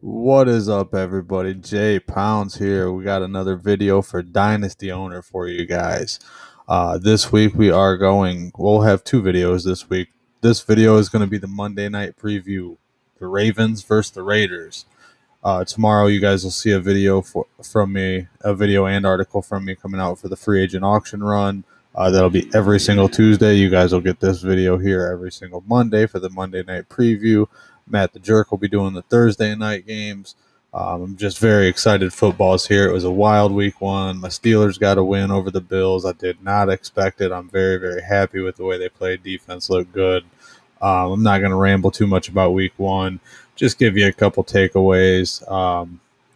What is up, everybody? Jay Pounds here. We got another video for Dynasty Owner for you guys. This week we'll have two videos this week. This video is going to be the Monday night preview, the Ravens versus the Raiders. Tomorrow, you guys will see a video from me, a video and article from me coming out for the free agent auction run. That'll be every single Tuesday. You guys will get this video here every single Monday for the Monday night preview. Matt the Jerk will be doing the Thursday night games. I'm just very excited. Football's here. It was a wild week one. My Steelers got a win over the Bills. I did not expect it. I'm very, very happy with the way they played. Defense looked good. I'm not going to ramble too much about week one. Just give you a couple takeaways.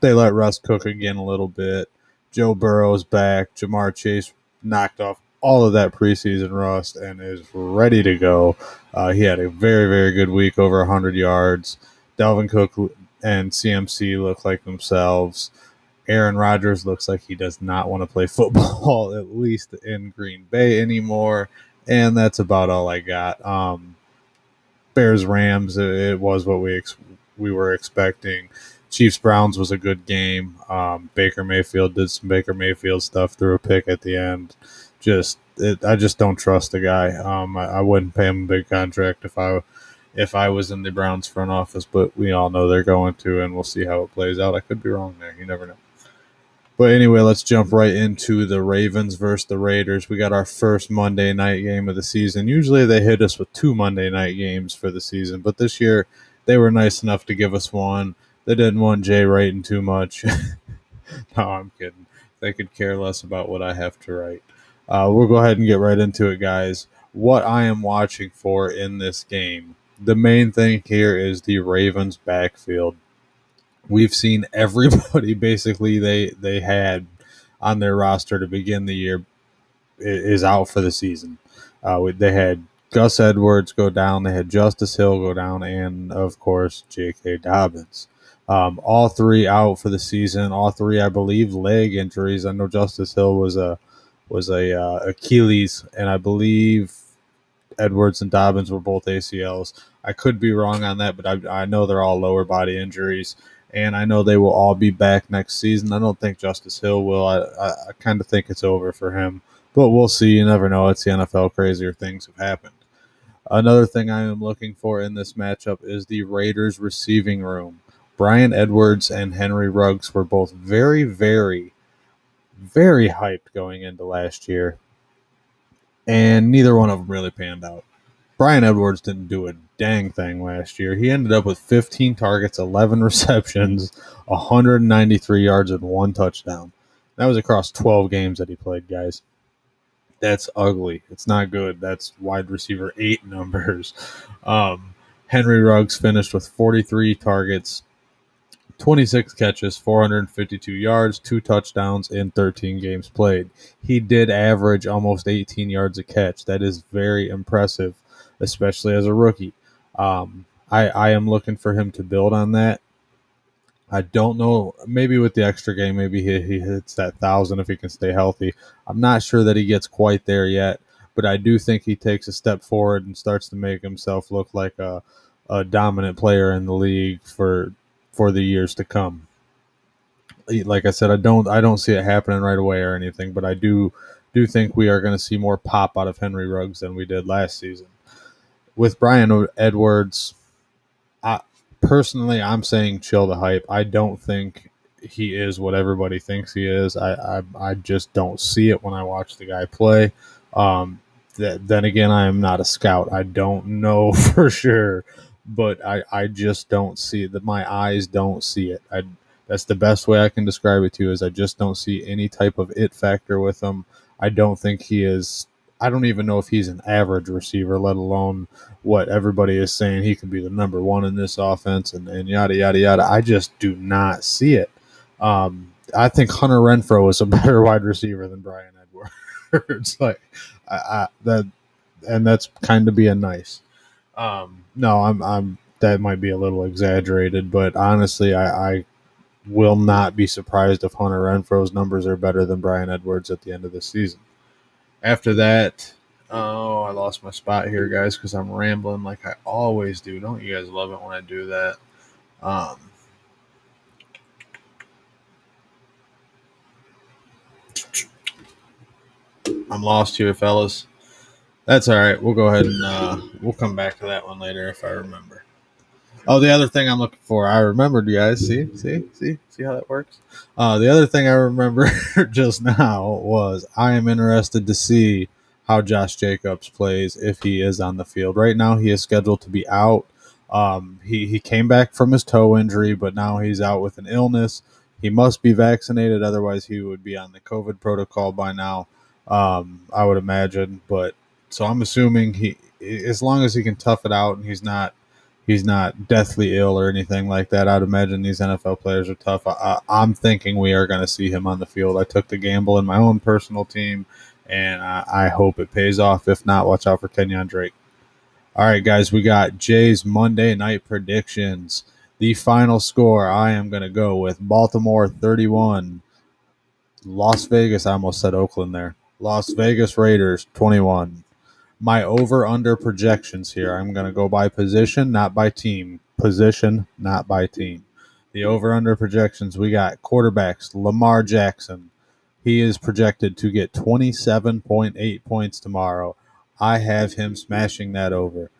They let Russ cook again a little bit. Joe Burrow's back. Jamar Chase knocked off all of that preseason rust and is ready to go. He had a very, very good week, over 100 yards. Dalvin Cook and CMC look like themselves. Aaron Rodgers looks like he does not want to play football, at least in Green Bay anymore. And that's about all I got. Bears Rams, it was what we were expecting. Chiefs Browns was a good game. Baker Mayfield did some Baker Mayfield stuff, threw a pick at the end. I just don't trust the guy. I wouldn't pay him a big contract if I was in the Browns front office, but we all know they're going to, and we'll see how it plays out. I could be wrong there. You never know. But anyway, let's jump right into the Ravens versus the Raiders. We got our first Monday night game of the season. Usually they hit us with two Monday night games for the season, but this year they were nice enough to give us one. They didn't want Jay writing too much. No, I'm kidding. They could care less about what I have to write. We'll go ahead and get right into it, guys. What I am watching for in this game, the main thing here is the Ravens backfield. We've seen everybody basically they had on their roster to begin the year is out for the season. They had Gus Edwards go down, they had Justice Hill go down, and of course J.K. Dobbins. All three out for the season. All three, I believe, leg injuries. I know Justice Hill was a Achilles, and I believe Edwards and Dobbins were both ACLs. I could be wrong on that, but I know they're all lower body injuries, and I know they will all be back next season. I don't think Justice Hill will. I kind of think it's over for him, but we'll see. You never know. It's the NFL. Crazier things have happened. Another thing I am looking for in this matchup is the Raiders receiving room. Bryan Edwards and Henry Ruggs were both very, very, very hyped going into last year, and neither one of them really panned out. Bryan Edwards didn't do a dang thing last year. He ended up with 15 targets, 11 receptions, 193 yards, and one touchdown. That was across 12 games that he played, guys. That's ugly. It's not good. That's wide receiver 8 numbers. Henry Ruggs finished with 43 targets, 26 catches, 452 yards, 2 touchdowns in 13 games played. He did average almost 18 yards a catch. That is very impressive, especially as a rookie. I am looking for him to build on that. I don't know. Maybe with the extra game, maybe he hits that 1,000 if he can stay healthy. I'm not sure that he gets quite there yet, but I do think he takes a step forward and starts to make himself look like a dominant player in the league for the years to come. Like I said, I don't see it happening right away or anything, but I do think we are going to see more pop out of Henry Ruggs than we did last season. With Bryan Edwards, personally, I'm saying chill the hype. I don't think he is what everybody thinks he is. I just don't see it when I watch the guy play. Then again, I am not a scout. I don't know for sure, but I just don't see it. My eyes don't see it. That's the best way I can describe it to you, is I just don't see any type of it factor with him. I don't think he is. I don't even know if he's an average receiver, let alone what everybody is saying he can be the number one in this offense and yada, yada, yada. I just do not see it. I think Hunter Renfrow is a better wide receiver than Bryan Edwards. And that's kind of being nice. No, I'm that might be a little exaggerated, but honestly, I will not be surprised if Hunter Renfrow's numbers are better than Bryan Edwards at the end of the season. After that, I lost my spot here, guys, because I'm rambling like I always do. Don't you guys love it when I do that? I'm lost here, fellas. That's all right. We'll go ahead and we'll come back to that one later if I remember. Oh, the other thing I'm looking for, I remembered, you guys. See how that works. The other thing I remember just now was I am interested to see how Josh Jacobs plays if he is on the field. Right now, he is scheduled to be out. He came back from his toe injury, but now he's out with an illness. He must be vaccinated, otherwise he would be on the COVID protocol by now. I would imagine, but so I'm assuming as long as he can tough it out and he's not deathly ill or anything like that. I'd imagine these NFL players are tough. I'm thinking we are going to see him on the field. I took the gamble in my own personal team, and I hope it pays off. If not, watch out for Kenyon Drake. All right, guys, we got Jay's Monday night predictions. The final score, I am going to go with Baltimore 31, Las Vegas. I almost said Oakland there. Las Vegas Raiders 21. My over-under projections here, I'm going to go by position, not by team. Position, not by team. The over-under projections, we got quarterbacks, Lamar Jackson. He is projected to get 27.8 points tomorrow. I have him smashing that over.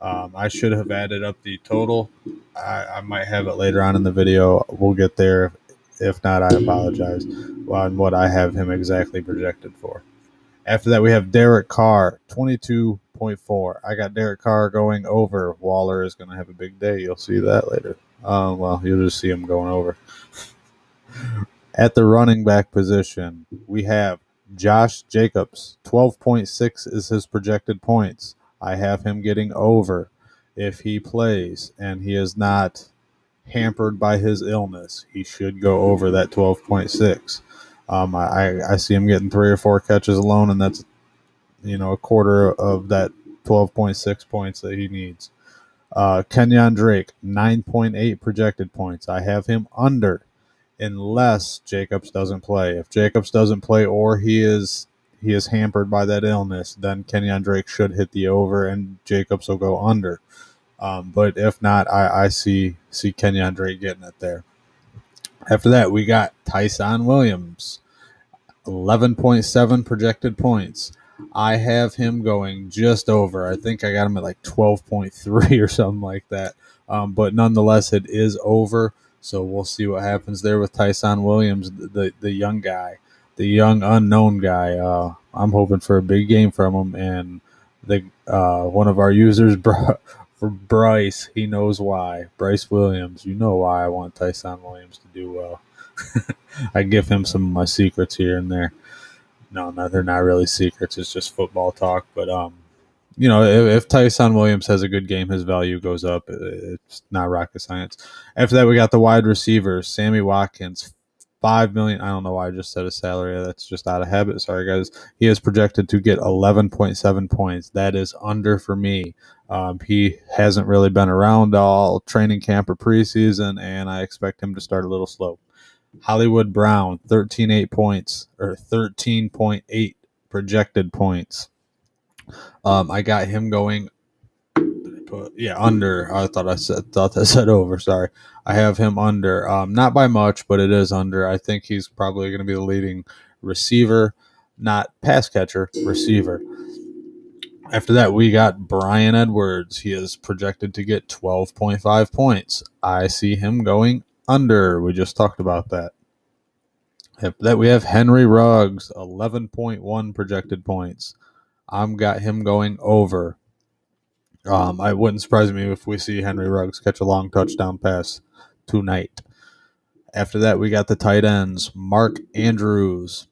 I should have added up the total. I might have it later on in the video. We'll get there. If not, I apologize on what I have him exactly projected for. After that, we have Derek Carr, 22.4. I got Derek Carr going over. Waller is going to have a big day. You'll see that later. Well, you'll just see him going over. At the running back position, we have Josh Jacobs. 12.6 is his projected points. I have him getting over if he plays and he is not hampered by his illness. He should go over that 12.6. I see him getting 3 or 4 catches alone, and that's a quarter of that 12.6 points that he needs. Kenyon Drake, 9.8 projected points. I have him under unless Jacobs doesn't play. If Jacobs doesn't play or he is hampered by that illness, then Kenyon Drake should hit the over and Jacobs will go under. But if not, I see Kenyon Drake getting it there. After that, we got Tyson Williams, 11.7 projected points. I have him going just over. I think I got him at like 12.3 or something like that. But nonetheless, it is over. So we'll see what happens there with Tyson Williams, the young guy, the young unknown guy. I'm hoping for a big game from him. And one of our users, for Bryce, he knows why. Bryce Williams, you know why I want Tyson Williams to do well. I give him some of my secrets here and there. No, they're not really secrets. It's just football talk. But if Tyson Williams has a good game, his value goes up. It's not rocket science. After that, we got the wide receivers. Sammy Watkins, $5 million. I don't know why I just said a salary. That's just out of habit. Sorry, guys. He is projected to get 11.7 points. That is under for me. He hasn't really been around all training camp or preseason, and I expect him to start a little slow. Hollywood Brown, 13.8 projected points. I got him going. Under. I thought I said over. Sorry, I have him under. Not by much, but it is under. I think he's probably going to be the leading receiver, not pass catcher, receiver. After that, we got Bryan Edwards. He is projected to get 12.5 points. I see him going under. We just talked about that. After that, we have Henry Ruggs, 11.1 projected points. I've got him going over. I wouldn't surprise me if we see Henry Ruggs catch a long touchdown pass tonight. After that, we got the tight ends. Mark Andrews.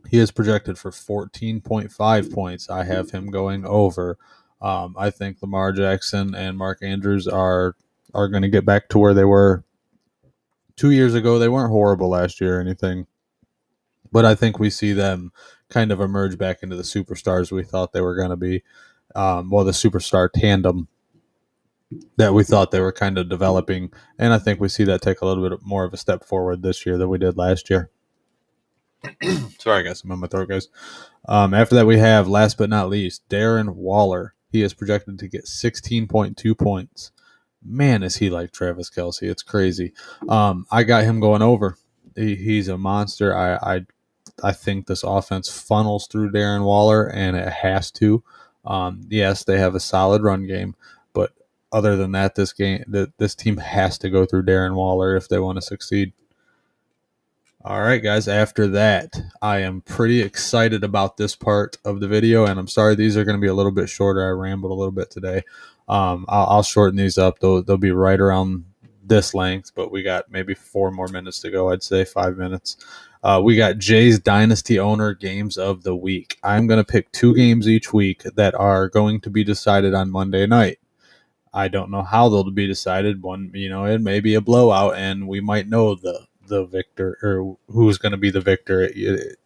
He is projected for 14.5 points. I have him going over. I think Lamar Jackson and Mark Andrews are going to get back to where they were 2 years ago. They weren't horrible last year or anything, but I think we see them kind of emerge back into the superstars we thought they were going to be. The superstar tandem that we thought they were kind of developing, and I think we see that take a little bit more of a step forward this year than we did last year. Sorry, guys, I'm on my throat, guys. After that, we have, last but not least, Darren Waller. He is projected to get 16.2 points. Man, is he like Travis Kelce. It's crazy. I got him going over. He's a monster. I think this offense funnels through Darren Waller, and it has to. Yes, they have a solid run game, but other than that, this team has to go through Darren Waller if they want to succeed. All right, guys, after that, I am pretty excited about this part of the video, and I'm sorry these are going to be a little bit shorter. I rambled a little bit today. I'll shorten these up. They'll be right around this length, but we got maybe 4 more minutes to go. I'd say 5 minutes. We got Jay's Dynasty Owner Games of the Week. I'm going to pick 2 games each week that are going to be decided on Monday night. I don't know how they'll be decided. One, it may be a blowout, and we might know the victor or who's going to be the victor. It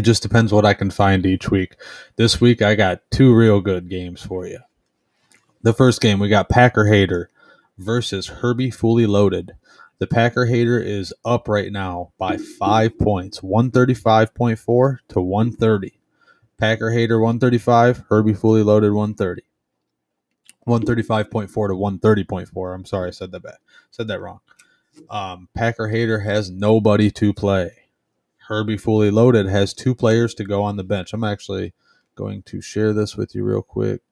just depends what I can find each week. This week, I got 2 real good games for you. The first game, we got Packer Hater versus Herbie Fully Loaded. The Packer Hater is up right now by 5 points, 135.4 to 130. Packer Hater 135, Herbie Fully Loaded 130. 135.4 to 130.4. I'm sorry, I said that wrong. Packer Hater has nobody to play. Herbie Fully Loaded has 2 players to go on the bench. I'm actually going to share this with you real quick.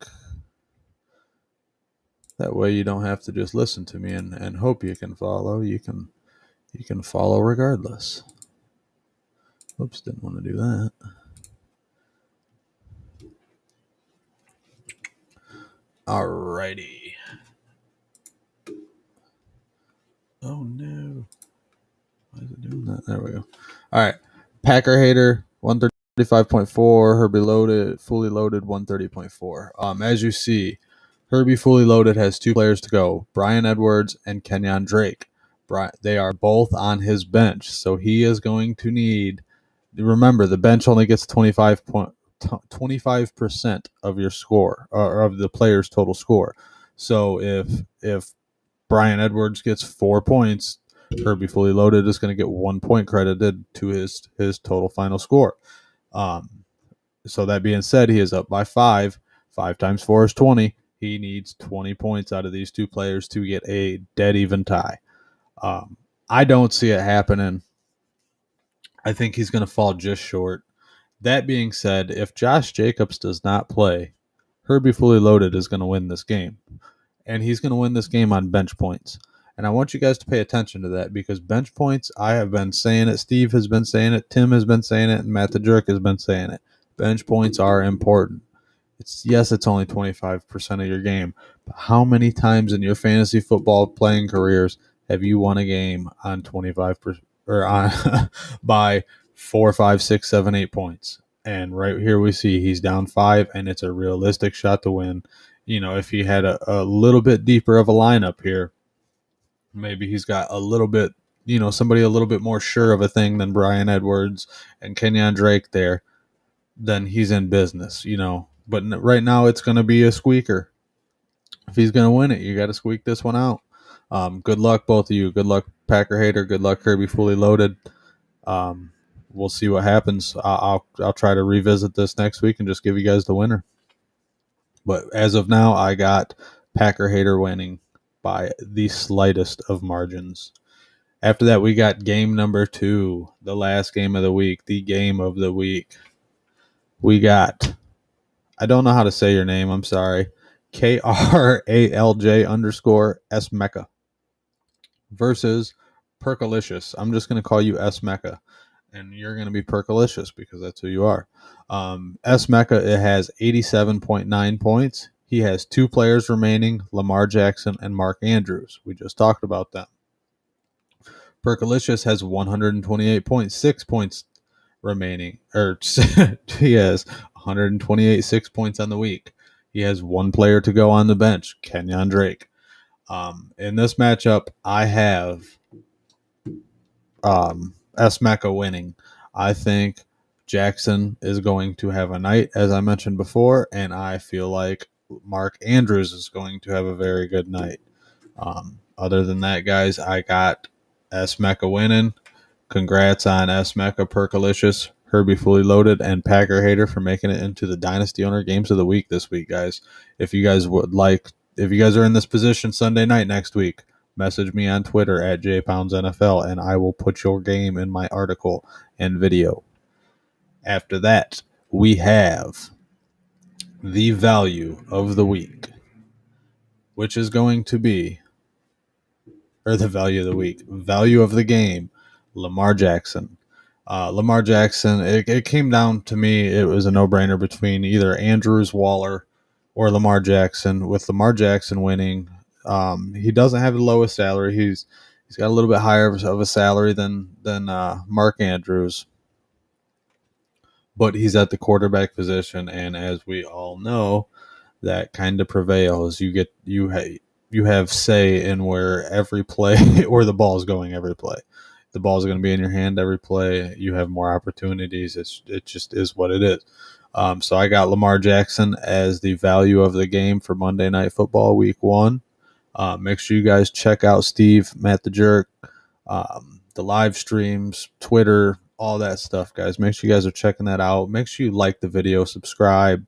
That way you don't have to just listen to me and hope you can follow. You can follow regardless. Oops, didn't want to do that. Alrighty. Oh no. Why is it doing that? There we go. All right. Packer Hater 135.4, Herbie Fully Loaded 130.4. As you see, Herbie Fully Loaded has 2 players to go, Bryan Edwards and Kenyon Drake. They are both on his bench, so he is going to need. Remember, the bench only gets 25% of your score, or of the player's total score. So if Bryan Edwards gets 4 points, Herbie Fully Loaded is going to get 1 point credited to his total final score. So that being said, he is up by 5. 5 times 4 is 20. He needs 20 points out of these 2 players to get a dead even tie. I don't see it happening. I think he's going to fall just short. That being said, if Josh Jacobs does not play, Herbie Fully Loaded is going to win this game. And he's going to win this game on bench points. And I want you guys to pay attention to that, because bench points, I have been saying it, Steve has been saying it, Tim has been saying it, and Matt the Jerk has been saying it. Bench points are important. It's only 25% of your game. But how many times in your fantasy football playing careers have you won a game on 25% or on by 4, 5, 6, 7, 8 points? And right here we see he's down 5, and it's a realistic shot to win. If he had a little bit deeper of a lineup here, maybe he's got a little bit, somebody a little bit more sure of a thing than Bryan Edwards and Kenyon Drake there, then he's in business, But right now it's going to be a squeaker. If he's going to win it, you got to squeak this one out. Good luck, both of you. Good luck, Packer Hater. Good luck, Herbie Fully Loaded. We'll see what happens. I'll try to revisit this next week and just give you guys the winner. But as of now, I got Packer Hater winning by the slightest of margins. After that, we got game number 2, the last game of the week, the game of the week. We got, I don't know how to say your name, I'm sorry, KRALJ_S Mecca versus Perkalicious. I'm just going to call you S Mecca, and you're going to be Perkalicious because that's who you are. S Mecca, it has 87.9 points. He has 2 players remaining, Lamar Jackson and Mark Andrews. We just talked about them. Perkalicious has 128.6 points remaining, or he has 128 6 points on the week. He has 1 player to go on the bench, Kenyon Drake. In this matchup, I have S Mecca winning. I think Jackson is going to have a night, as I mentioned before, and I feel like Mark Andrews is going to have a very good night. Other than that, guys, I got S Mecca winning. Congrats on S Mecca, Perkalicious, Herbie Fully Loaded, and Packer Hater for making it into the Dynasty Owner Games of the Week this week, guys. If you guys are in this position Sunday night next week, message me on Twitter at JPoundsNFL, and I will put your game in my article and video. After that, we have the value of the week, which is going to be, or the value of the week, value of the game, Lamar Jackson. Lamar Jackson, it came down to me, it was a no-brainer between either Andrews, Waller, or Lamar Jackson. With Lamar Jackson winning, he doesn't have the lowest salary. He's got a little bit higher of a salary than Mark Andrews, but he's at the quarterback position, and as we all know, that kind of prevails. You have say in where every play or the ball is going every play. The ball is going to be in your hand every play. You have more opportunities. It just is what it is. So I got Lamar Jackson as the value of the game for Monday Night Football Week 1. Make sure you guys check out Steve, Matt the Jerk, the live streams, Twitter, all that stuff, guys. Make sure you guys are checking that out. Make sure you like the video, subscribe,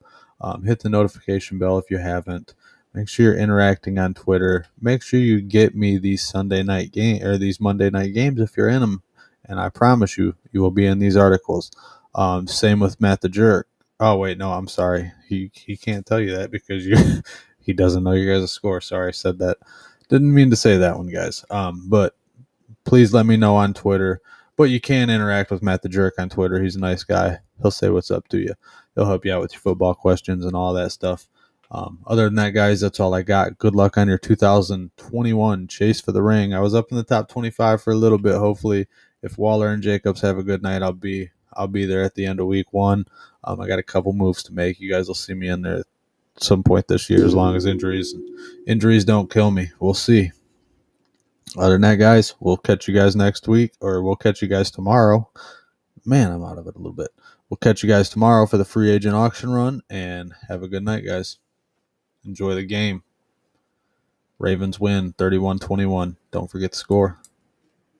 hit the notification bell if you haven't. Make sure you're interacting on Twitter. Make sure you get me these Sunday night game or these Monday night games if you're in them, and I promise you, you will be in these articles. Same with Matt the Jerk. Oh wait, no, I'm sorry. He can't tell you that because he doesn't know your guys' score. Sorry, I said that. Didn't mean to say that one, guys. But please let me know on Twitter. But you can interact with Matt the Jerk on Twitter. He's a nice guy. He'll say what's up to you. He'll help you out with your football questions and all that stuff. Other than that, guys, that's all I got. Good luck on your 2021 chase for the ring. I was up in the top 25 for a little bit. Hopefully, if Waller and Jacobs have a good night, I'll be there at the end of week 1. I got a couple moves to make. You guys will see me in there at some point this year, as long as injuries don't kill me. We'll see. Other than that, guys, we'll catch you guys next week, or we'll catch you guys tomorrow. Man, I'm out of it a little bit. We'll catch you guys tomorrow for the free agent auction run, and have a good night, guys. Enjoy the game. Ravens win 31-21. Don't forget the score.